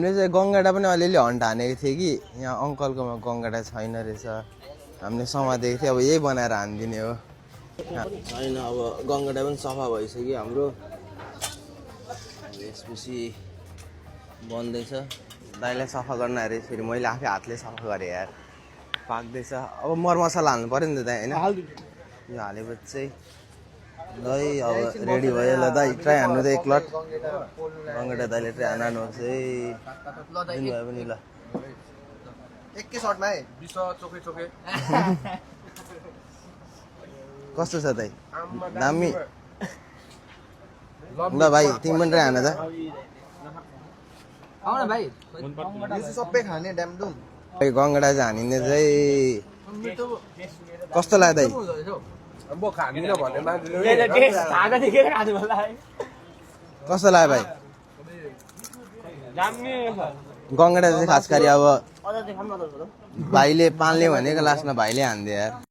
हामीले चाहिँ गङ्गाडा पनि अलिअलि हन्ट हानेको थियो कि यहाँ अङ्कलकोमा गङ्गाडा छैन रहेछ हामीले समातेको थियो अब यही बनाएर हानिदिने हो छैन अब गङ्गाडा पनि सफा भइसक्यो हाम्रो यसपछि बन्दैछ दाइलाई सफा गर्न अरे फेरि मैले आफै हातले सफा गरेँ यार पाक्दैछ अब मरमसला हाल्नु पऱ्यो नि त दाइ होइन यो हालेपछि चाहिँ ल अब रेडी भयो ल दाइ ट्राई हान्नु त एक लट गङ्गाडा दाइले ट्राई हान्नुहोस् है दिनुभयो पनि ल एकै सर्टमा है कस्तो छ दाइ दामी ल भाइ तिमी पनि ट्राई हान त सबै खाने ड्यामडुम गङ्गडा चाहिँ हानिने चाहिँ कस्तो लाग्यो दाइ कस्तो लाग्यो भाइ गङ्गडा चाहिँ खास गरी अब भाइले पाल्ने भनेको लास्टमा भाइले हानिदियो यार